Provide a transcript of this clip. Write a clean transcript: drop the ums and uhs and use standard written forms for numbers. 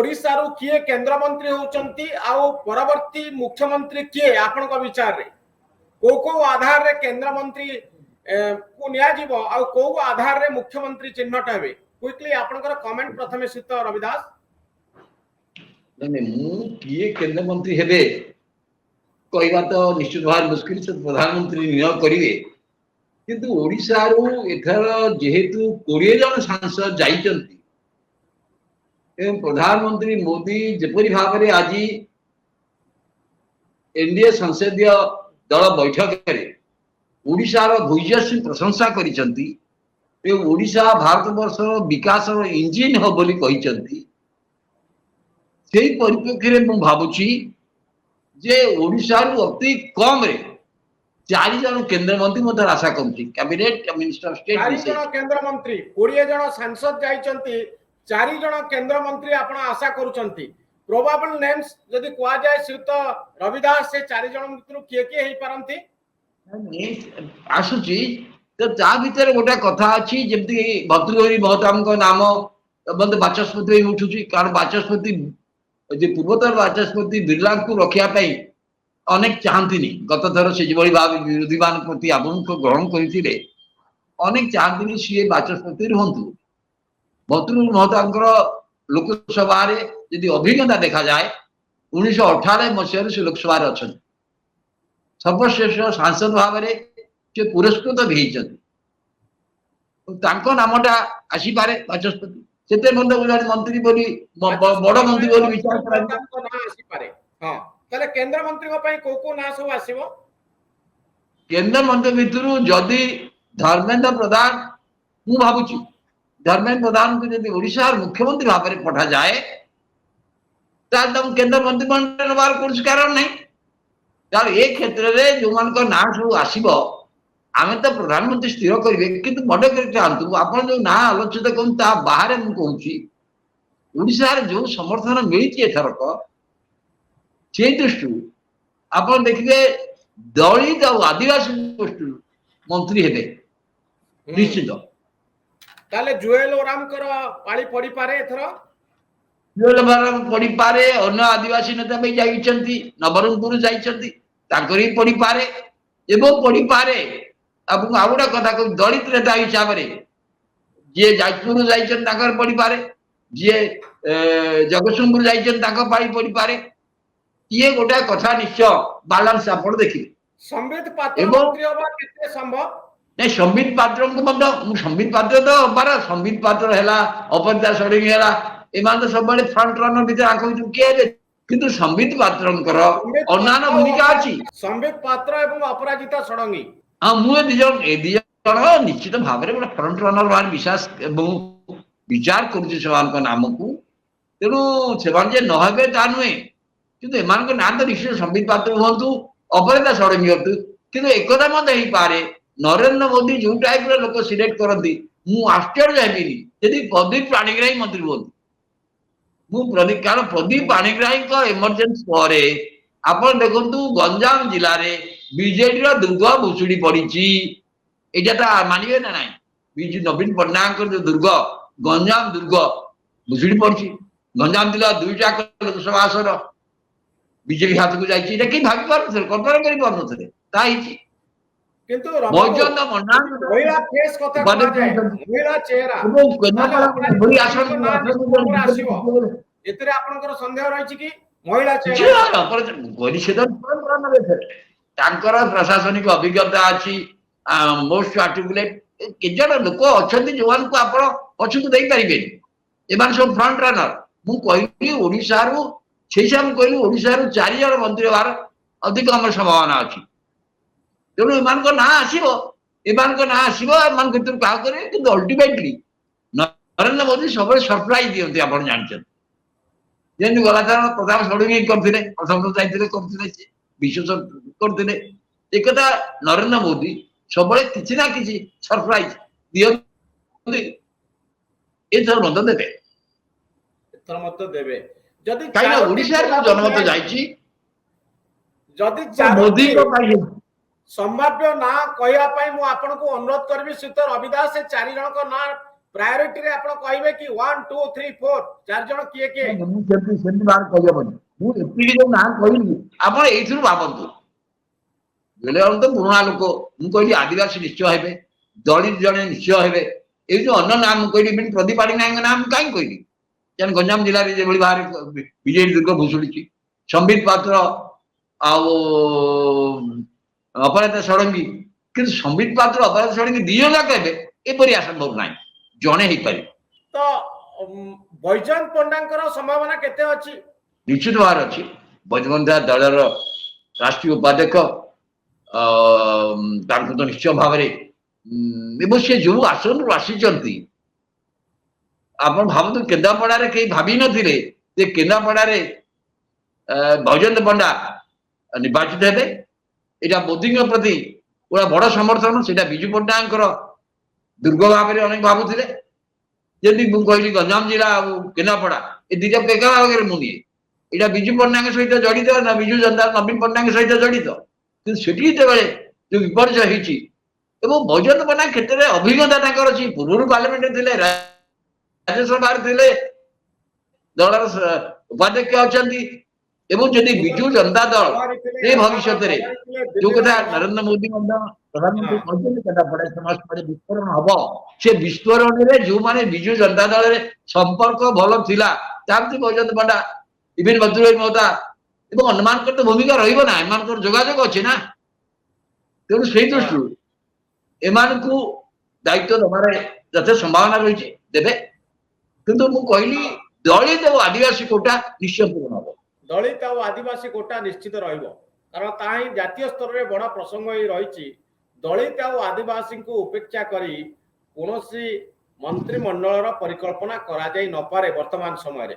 ओडिशा रु किए केंद्र मंत्री होचंती आउ परवर्ती मुख्यमंत्री किए आपण को विचार रे को आधार रे केंद्र मंत्री को निया जीवो आउ को आधार रे मुख्यमंत्री चिन्हट हेबे क्विकली आपनकर कमेंट प्रथमे सित रविदास नहीं मु किए केंद्र मंत्री हेबे कहवा तो निश्चित भाव मुश्किल से प्रधानमंत्री नियोग करिवे किंतु ओडिशा रु एथर जेहेतु 20 जन सांसद जाइचंती एवं प्रधानमंत्री मोदी जेपरि भाव में आज एनडीए संसदीय दल बैठक में ओडिशार भूयसी प्रशंसा करिसंती एवं ओडिशा भारत वर्ष विकास इंजिन हो बोली कहिसंती सेही परिप्रेक्षी में भावुची जे ओडिशा रु अति कम रे 4 जन केंद्र मंत्री मत आशा करूची कैबिनेट मिनिस्टर स्टेट 4 जन केंद्र मंत्री 20 जन सांसद जाइचंती 4 जन केंद्र मंत्री आपण आशा करूचंती प्रोबेबल नेम्स जदि कुआ जाय श्रीत रविदास से 4 जन मित्र किए किए हेई पारंती आसुची तो ता भीतर गोटा कथा अछि जेमति भद्रगरी महताम को नाम बंद बाचस्पति उठुची कारण बाचस्पति जे पूर्वतर बाचस्पति बिरला को रखिया पई अनेक चाहंतिनी गत थर से जेबळी भाव विरोधी मान प्रति अभिमुख ग्रहण करिथिले अनेक चाहंतिनी सी बाचस्पति रहंतु भद्रगरी महताम लोकसभा रे यदि अभिज्ञता देखा जाए 1918 मसीह से लोकसभा अच्छा सर्वश्रेष्ठ सांसद भाव में से पुरस्कृत भी नामटा आसीपे बाचस्पति से मंत्री बोली बड़ मंत्री बोली विचार करा केंद्र मंत्री को ना सब आसीबो केंद्र मंत्री भितर जदि धर्मेंद्र प्रधान मु भावुची धर्मेंद्र प्रधान को यदि ओडिशा मुख्यमंत्री भाव में पठा जाए केंद्र मंत्रिमंडल बार कौन कारण नहीं तार ए क्षेत्र में जो मान ना सब आसो आम तो प्रधानमंत्री स्थिर करेंगे किंतु मने चाहतु आप जो ना आलोचित करूँ बाहर मुझे ओडिशा जो समर्थन मिली एथरक से दृष्टि आप देखिए दलित और आदिवासी गोष्ठी मंत्री हेबे निश्चित ताले जुएल ओराम पाली पड़ी पारे एथर जुएल ओराम पड़ी पारे अन्य आदिवासी नेता भी जाइछंती नवरंगपुर जाइछंती ताकर ही पड़ी पारे एवं पड़ी पारे अब आउडा कथा को दलित नेता हिसाब रे जे जाजपुर जाइछन ताकर पड़ी पारे जे जगतसिंहपुर जाइछन ताकर पाली पड़ी पारे ये गोटा कथा निश्चय बैलेंस आपण देखि संबित पात्र मंत्री होबा केते संभव नहीं संबित पात्र को संबित पात्र तो बारा संबित पात्र है अपरिता षडंगी है एमान तो सब फ्रंट रनर भीतर आंख किए किंतु संबित पात्र अन्य भूमिका अच्छी संबित पात्र एवं अपराजिता षडंगी हाँ मुझे दिजन निश्चित भाव में गोटे फ्रंट रनर मान विश्वास विचार कर नाम को तेणु से नहे ता नुहे कि एमान ना तो निश्चित संबित पात्र हूँ अपरिता षडंगी हूँ कि एकता मत पारे नरेंद्र मोदी जो टाइप लोक सिलेक्ट करती मु आश्चर्य हेबिनी यदि प्रदीप पाणिग्राही मंत्री बोलती प्रदीप कारण प्रदीप पाणिग्राही इमरजेंसी पर आप देखु गंजाम जिले में बीजेडी दुर्ग भुशुड़ी पड़ी एटा मानवे ना ना बिजु नवीन पट्टनायक जो दुर्ग गंजाम दुर्ग भुशुड़ी पड़ी गंजाम जिला 2टा लोकसभा आसन बीजेपी हाथ को जाइए कि भावी पारे कल्पना कर पारे किंतु महिला फेस कथा महिला चेहरा एतरे आपनकर संदेह रहिछि कि महिला चेहरा प्रशासनिक अभिज्ञता अच्छी मोस्ट आर्टिकुलेट केजन लोक अच्छा जो आप पछक दे पारे एमान सब फ्रंट रनर मु कहली ओडिशा रु से कहली ओडिशा रु 4 जन मंत्री होवार अधिक आम संभावना अच्छी तेणु एमान ना आसो ना आसो एम भर क्या करेंगे कि अल्टीमेटली नरेंद्र मोदी सब सरप्राइज दिखती आप जानते जमी गला थर प्रताप षडंगी करते प्रथम जाते विश्व करते एक नरेंद्र मोदी सब किसी ना कि सरप्राइज दिखती एथर मत देवे जनमत जा मोदी संभाव्य ना कहया मु आपन को अनुरोध करबी श्रीत रविदास से 4 जन को ना प्रायोरिटी रे आपण कहबे कि 1 2 3 4 चार जण किए किए ସେମିତି ବାହାର କହିହବନି। ମୁଁ ଏତିକି ଯୋଉ ନାଁ କହିଲି ଆପଣ ଏଇଥିରୁ ଭାବନ୍ତୁ। ବେଲେ ତ ପୁରୁଣା ଲୋକ ମୁଁ କହିଲି ଆଦିବାସୀ ନିଶ୍ଚୟ ହେବେ, ଦଳିତ ଜଣେ ନିଶ୍ଚୟ ହେବେ। ଏଇ ଯୋଉ ଅନ୍ୟ ନାଁ ମୁଁ କହିଲି ପ୍ରଦୀପ ପାଣିଗ୍ରାହୀଙ୍କ ନାଁ ମୁଁ କାହିଁକି କହିଲି? ଯେନ୍ ଗଞ୍ଜାମ ଜିଲ୍ଲାରେ ଯେଭଳି ଭାବରେ ବିଜେଡି ଦୁର୍ଗ ଭୁଷୁଡିଛି, ସମ୍ବିତ ପାତ୍ର ଆଉ ଅପରାଜିତା ଷଡଙ୍ଗୀ, କିନ୍ତୁ ସମ୍ବିତ ପାତ୍ର ଅପରାଜିତା ଷଡଙ୍ଗୀ ଦି ଜଣ ଯାକ ହେବେ ଏପରି ଅସମ୍ଭବ ନାହିଁ, ଜଣେ ହେଇପାରିବ। तो बैजयंत पंडांकर संभावना केते अछि? निश्चित भाव अच्छी बजबंध दलर राष्ट्रीय उपाध्यक्ष तो निश्चय भाव सी जो आसन आसी आप भावतु केन्द्रापड़ा कहीं भावी नथिले जे केन्द्रापड़ा बैजयंत पंडा निर्वाचित हेबे। एटा मोदी प्रति पूरा बड़ समर्थन से विजु पट्टनायक दुर्ग भाव में अनेक भावुले जमी कहली गंजाम जिला केन्द्रापड़ा ये दुटा एका भाग में मुझे यहाँ विजु पट्टनायक सहित जड़ित ना विजु जनता नवीन पट्टनायक सहित जड़ित कि जो विपर्य होती बैजयंत पंडा क्षेत्र में अभिज्ञता अच्छी पूर्व पार्लियामेंट थे राज्यसभा थे दलर उपाध्यक्ष अच्छा जदि विजु जनता दल ये भविष्य जो कथा नरेंद्र मोदी प्रधानमंत्री कहते समाज विस्फोरण हम से विस्फोरण में जो माने विजु जनता दल में संपर्क भल था बैजयंत पंडा इवेन बद्रुभाई महता अनुमान तो भूमिका रहा एम जोगाजोग अच्छे ना तेणु से दृष्टि एम दायित्व दबार जथे संभावना रही देवे किंतु मु कहली दलित और आदिवासी कोटा निश्चय पूर्ण हम दलित और आदिवासी कोटा निश्चित रहिबो कारण ताही जातीय स्तर में बड़ा प्रसंग ही रही दलित और आदिवासी को उपेक्षा करी कोनोसी मंत्रिमंडल परिकल्पना करा जाई न पारे वर्तमान समय रे।